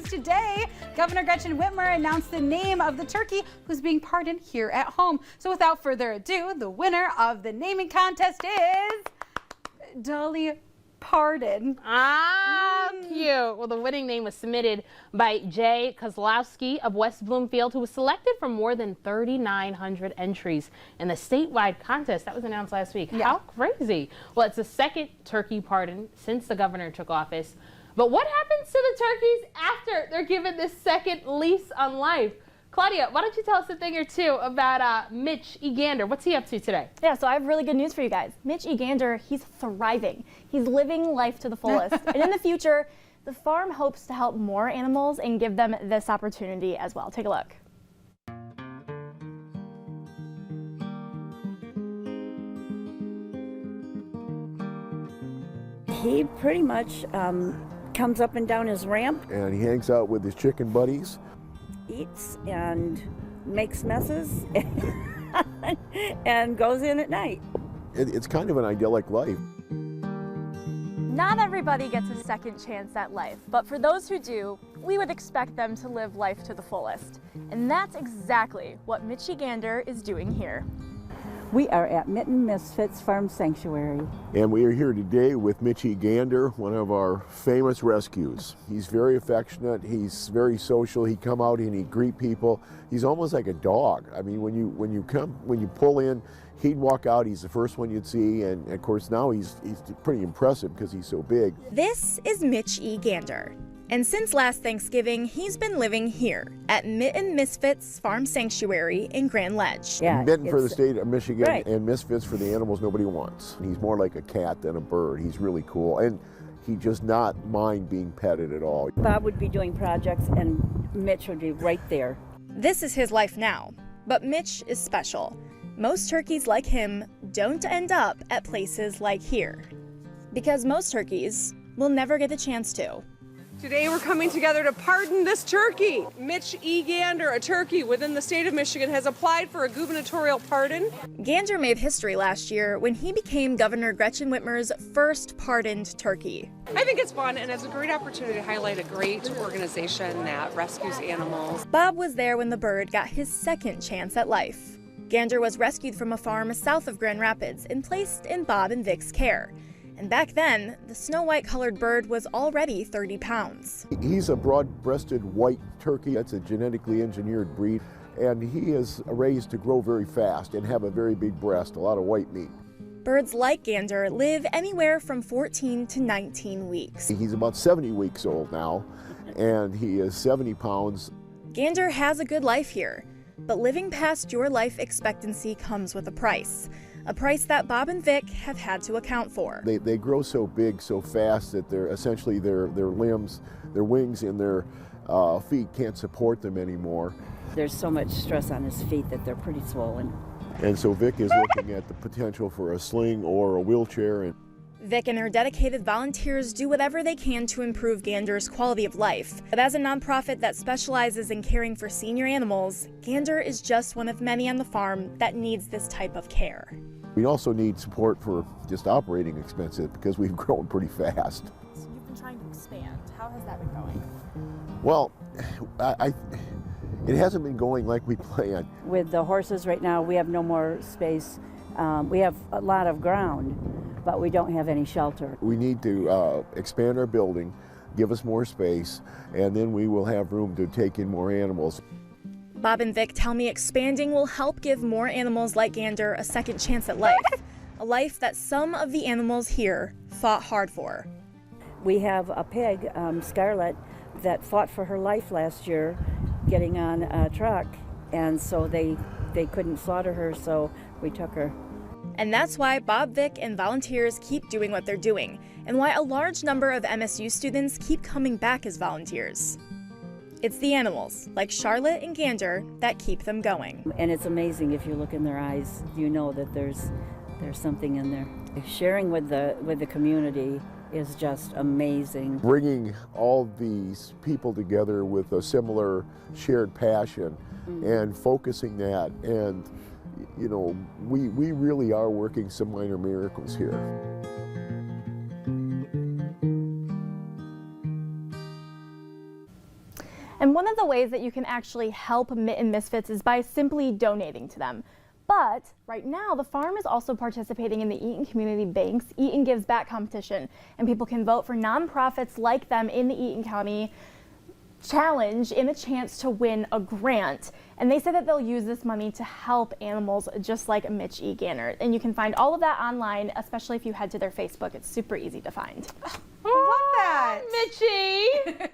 today, Governor Whitmer announced the name of the turkey who's being pardoned here at home. So without further ado, the winner of the naming contest is Dolly Pardon. Cute. Well, the winning name was submitted by Jay Kozlowski of West Bloomfield, who was selected from more than 3,900 entries in the statewide contest that was announced last week. Yeah. How crazy. Well, it's the second turkey pardon since the governor took office. But what happens to the turkeys after they're given this second lease on life? Claudia, why don't you tell us a thing or two about Mich E. Gander? What's he up to today? Yeah, so I have really good news for you guys. Mich E. Gander, he's thriving. He's living life to the fullest. And in the future, the farm hopes to help more animals and give them this opportunity as well. Take a look. He pretty much comes up and down his ramp. And he hangs out with his chicken buddies. Eats and makes messes and goes in at night. It's kind of an idyllic life. Not everybody gets a second chance at life, but for those who do, we would expect them to live life to the fullest. And that's exactly what Mich E. Gander is doing here. We are at Mich E Misfits Farm Sanctuary. And we are here today with Mich E. Gander, one of our famous rescues. He's very affectionate, he's very social, he'd come out and he'd greet people. He's almost like a dog. I mean, when you pull in, he'd walk out, he's the first one you'd see, and of course now he's pretty impressive because he's so big. This is Mich E. Gander. And since last Thanksgiving, he's been living here at Mich E Misfits Farm Sanctuary in Grand Ledge. Yeah, Mitten for the state of Michigan, right. And Misfits for the animals nobody wants. He's more like a cat than a bird. He's really cool, and he does not mind being petted at all. Bob would be doing projects and Mitch would be right there. This is his life now, but Mitch is special. Most turkeys like him don't end up at places like here, because most turkeys will never get the chance to. Today we're coming together to pardon this turkey. Mich E. Gander, a turkey within the state of Michigan, has applied for a gubernatorial pardon. Gander made history last year when he became Governor Whitmer's first pardoned turkey. I think it's fun and it's a great opportunity to highlight a great organization that rescues animals. Bob was there when the bird got his second chance at life. Gander was rescued from a farm south of Grand Rapids and placed in Bob and Vic's care. And back then, the snow-white-colored bird was already 30 pounds. He's a broad-breasted white turkey. That's a genetically engineered breed. And he is raised to grow very fast and have a very big breast, a lot of white meat. Birds like Gander live anywhere from 14 to 19 weeks. He's about 70 weeks old now, and he is 70 pounds. Gander has a good life here, but living past your life expectancy comes with a price that Bob and Vic have had to account for. They grow so big so fast that they're essentially their limbs, their wings and their feet can't support them anymore. There's so much stress on his feet that they're pretty swollen. And so Vic is looking at the potential for a sling or a wheelchair. And Vic and her dedicated volunteers do whatever they can to improve Gander's quality of life. But as a nonprofit that specializes in caring for senior animals, Gander is just one of many on the farm that needs this type of care. We also need support for just operating expenses because we've grown pretty fast. So you've been trying to expand. How has that been going? Well, it hasn't been going like we planned. With the horses right now, we have no more space. We have a lot of ground, but we don't have any shelter. We need to expand our building, give us more space, and then we will have room to take in more animals. Bob and Vic tell me expanding will help give more animals like Gander a second chance at life, a life that some of the animals here fought hard for. We have a pig, Scarlett, that fought for her life last year getting on a truck, and so they couldn't slaughter her, so we took her. And that's why Bob, Vic, and volunteers keep doing what they're doing, and why a large number of MSU students keep coming back as volunteers. It's the animals, like Charlotte and Gander, that keep them going. And it's amazing if you look in their eyes, you know that there's something in there. Sharing with the community is just amazing. Bringing all these people together with a similar shared passion and focusing that, and you know, we really are working some minor miracles here. And one of the ways that you can actually help Mitten Misfits is by simply donating to them. But right now, the farm is also participating in the Eaton Community Bank's Eaton Gives Back competition, and people can vote for nonprofits like them in the Eaton County Challenge in a chance to win a grant. And they say that they'll use this money to help animals just like Mich E. Gander. And you can find all of that online, especially if you head to their Facebook. It's super easy to find. I love that. Mich E.